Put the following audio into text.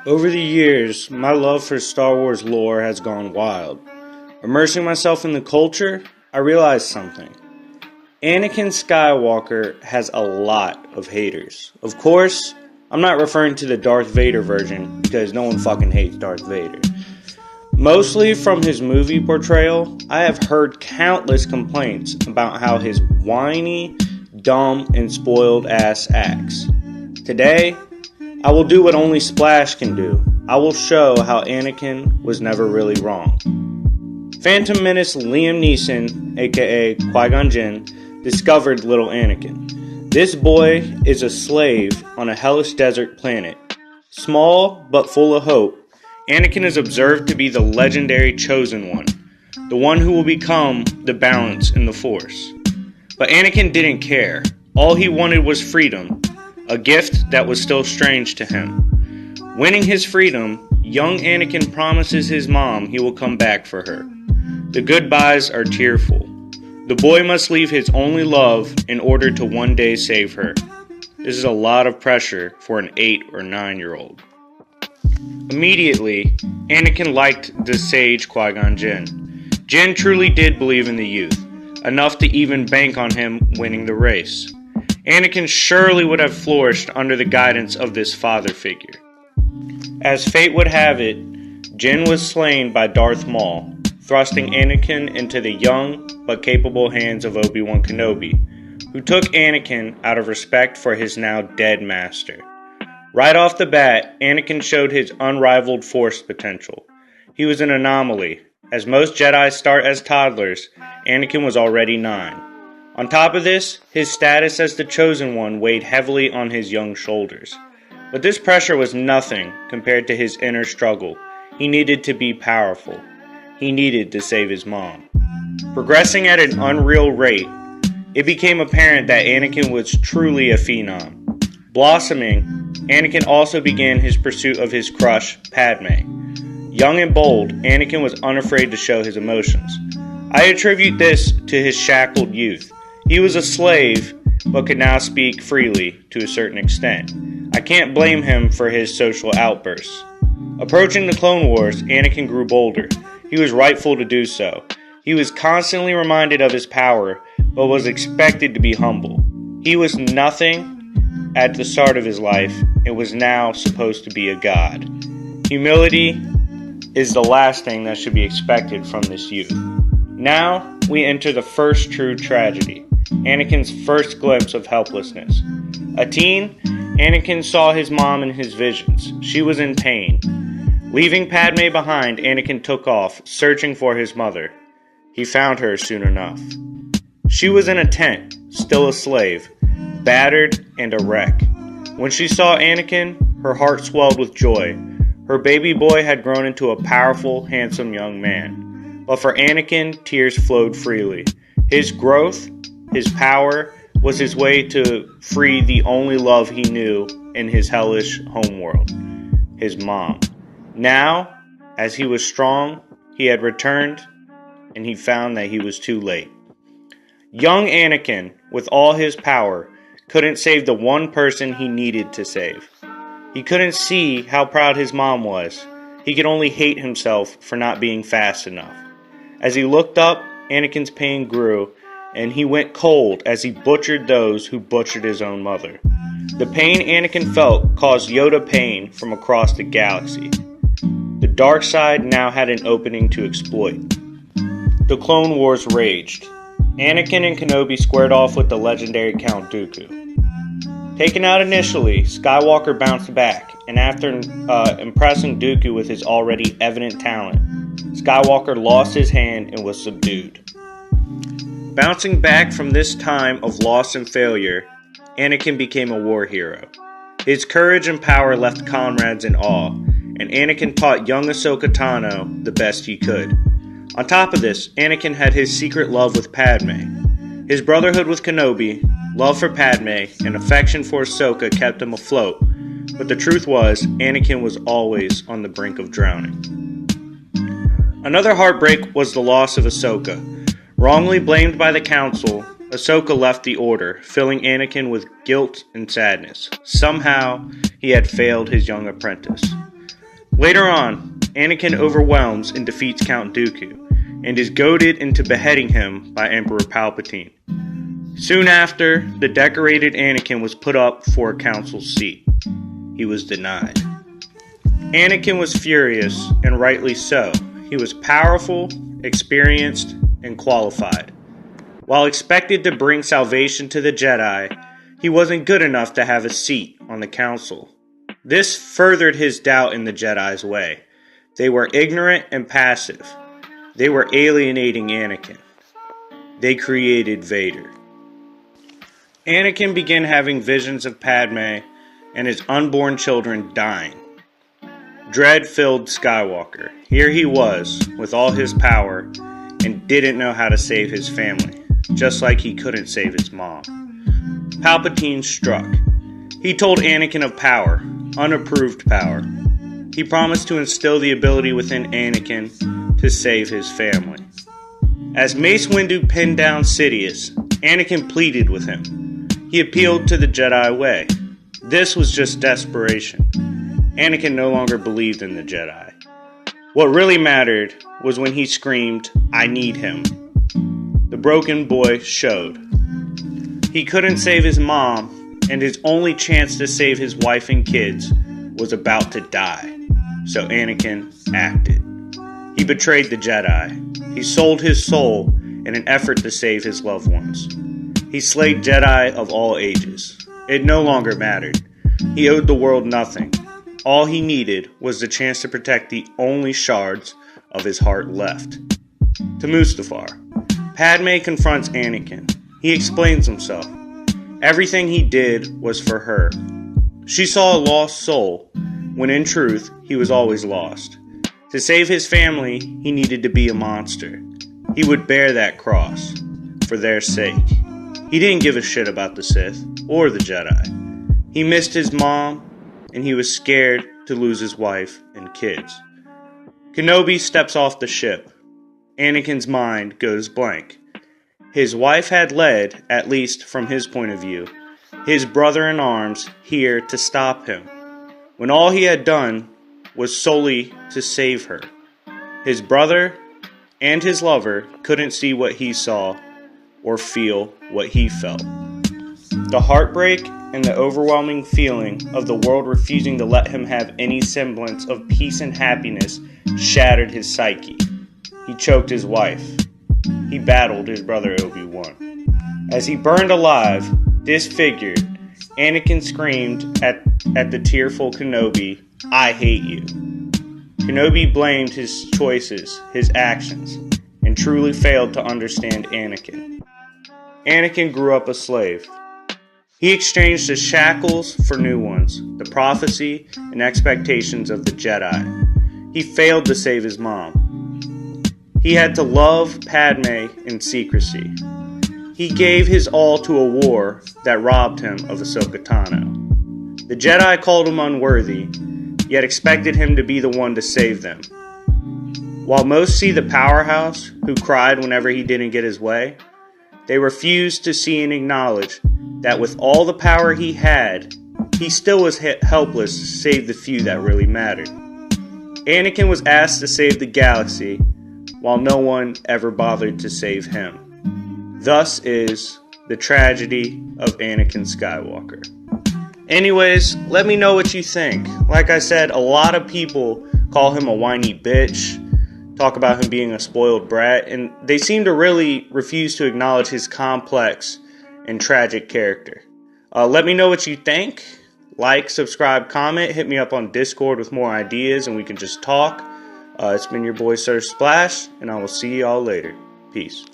Over the years, my love for Star Wars lore has gone wild. Immersing myself in the culture, I realized something. Anakin Skywalker has a lot of haters. Of course, I'm not referring to the Darth Vader version, because no one fucking hates Darth Vader. Mostly from his movie portrayal, I have heard countless complaints about how his whiny, dumb, and spoiled ass acts. Today, I will do what only Splash can do. I will show how Anakin was never really wrong. Phantom Menace Liam Neeson, aka Qui-Gon Jinn, discovered little Anakin. This boy is a slave on a hellish desert planet. Small, but full of hope, Anakin is observed to be the legendary Chosen One, the one who will become the balance in the Force. But Anakin didn't care. All he wanted was freedom, a gift that was still strange to him. Winning his freedom, young Anakin promises his mom he will come back for her. The goodbyes are tearful. The boy must leave his only love in order to one day save her. This is a lot of pressure for an 8 or 9-year-old. Immediately, Anakin liked the sage Qui-Gon Jinn. Jinn truly did believe in the youth, enough to even bank on him winning the race. Anakin surely would have flourished under the guidance of this father figure. As fate would have it, Jinn was slain by Darth Maul, thrusting Anakin into the young but capable hands of Obi-Wan Kenobi, who took Anakin out of respect for his now dead master. Right off the bat, Anakin showed his unrivaled Force potential. He was an anomaly. As most Jedi start as toddlers, Anakin was already 9. On top of this, his status as the Chosen One weighed heavily on his young shoulders. But this pressure was nothing compared to his inner struggle. He needed to be powerful. He needed to save his mom. Progressing at an unreal rate, it became apparent that Anakin was truly a phenom. Blossoming, Anakin also began his pursuit of his crush, Padme. Young and bold, Anakin was unafraid to show his emotions. I attribute this to his shackled youth. He was a slave, but could now speak freely to a certain extent. I can't blame him for his social outbursts. Approaching the Clone Wars, Anakin grew bolder. He was rightful to do so. He was constantly reminded of his power, but was expected to be humble. He was nothing at the start of his life, and was now supposed to be a god. Humility is the last thing that should be expected from this youth. Now, we enter the first true tragedy, Anakin's first glimpse of helplessness. A teen, Anakin saw his mom in his visions. She was in pain. Leaving Padme behind, Anakin took off, searching for his mother. He found her soon enough. She was in a tent, still a slave, battered and a wreck. When she saw Anakin, her heart swelled with joy. Her baby boy had grown into a powerful, handsome young man. But for Anakin, tears flowed freely. His growth, his power, was his way to free the only love he knew in his hellish homeworld, his mom. Now, as he was strong, he had returned, and he found that he was too late. Young Anakin, with all his power, couldn't save the one person he needed to save. He couldn't see how proud his mom was. He could only hate himself for not being fast enough. As he looked up, Anakin's pain grew, and he went cold as he butchered those who butchered his own mother. The pain Anakin felt caused Yoda pain from across the galaxy. The dark side now had an opening to exploit. The Clone Wars raged. Anakin and Kenobi squared off with the legendary Count Dooku. Taken out initially, Skywalker bounced back, and after impressing Dooku with his already evident talent, Skywalker lost his hand and was subdued. Bouncing back from this time of loss and failure, Anakin became a war hero. His courage and power left comrades in awe, and Anakin taught young Ahsoka Tano the best he could. On top of this, Anakin had his secret love with Padme. His brotherhood with Kenobi, love for Padme, and affection for Ahsoka kept him afloat, but the truth was, Anakin was always on the brink of drowning. Another heartbreak was the loss of Ahsoka. Wrongly blamed by the Council, Ahsoka left the Order, filling Anakin with guilt and sadness. Somehow, he had failed his young apprentice. Later on, Anakin overwhelms and defeats Count Dooku, and is goaded into beheading him by Emperor Palpatine. Soon after, the decorated Anakin was put up for a council seat. He was denied. Anakin was furious, and rightly so. He was powerful, experienced, and qualified. While expected to bring salvation to the Jedi, he wasn't good enough to have a seat on the council. This furthered his doubt in the Jedi's way. They were ignorant and passive. They were alienating Anakin. They created Vader. Anakin began having visions of Padme and his unborn children dying. Dread filled Skywalker. Here he was, with all his power, and didn't know how to save his family, just like he couldn't save his mom. Palpatine struck. He told Anakin of power, unapproved power. He promised to instill the ability within Anakin to save his family. As Mace Windu pinned down Sidious, Anakin pleaded with him. He appealed to the Jedi way. This was just desperation. Anakin no longer believed in the Jedi. What really mattered was when he screamed, "I need him." The broken boy showed. He couldn't save his mom, and his only chance to save his wife and kids was about to die. So Anakin acted. He betrayed the Jedi. He sold his soul in an effort to save his loved ones. He slayed Jedi of all ages. It no longer mattered. He owed the world nothing. All he needed was the chance to protect the only shards of his heart left. To Mustafar, Padme confronts Anakin. He explains himself. Everything he did was for her. She saw a lost soul, when in truth, he was always lost. To save his family, he needed to be a monster. He would bear that cross, for their sake. He didn't give a shit about the Sith, or the Jedi. He missed his mom, and he was scared to lose his wife and kids. Kenobi steps off the ship. Anakin's mind goes blank. His wife had led, at least from his point of view, his brother-in-arms here to stop him, when all he had done was solely to save her. His brother and his lover couldn't see what he saw or feel what he felt. The heartbreak and the overwhelming feeling of the world refusing to let him have any semblance of peace and happiness shattered his psyche. He choked his wife. He battled his brother Obi-Wan. As he burned alive, disfigured, Anakin screamed at the tearful Kenobi, "I hate you." Kenobi blamed his choices, his actions, and truly failed to understand Anakin. Anakin grew up a slave. He exchanged his shackles for new ones, the prophecy and expectations of the Jedi. He failed to save his mom. He had to love Padme in secrecy. He gave his all to a war that robbed him of Ahsoka Tano. The Jedi called him unworthy, yet expected him to be the one to save them. While most see the powerhouse who cried whenever he didn't get his way, they refused to see and acknowledge that with all the power he had, he still was helpless to save the few that really mattered. Anakin was asked to save the galaxy, while no one ever bothered to save him. Thus is the tragedy of Anakin Skywalker. Anyways, let me know what you think. Like I said, a lot of people call him a whiny bitch, talk about him being a spoiled brat, and they seem to really refuse to acknowledge his complex and tragic character. Let me know what you think. Like, subscribe, comment, hit me up on Discord with more ideas and we can just talk. It's been your boy Sir Splash, and I will see y'all later. Peace.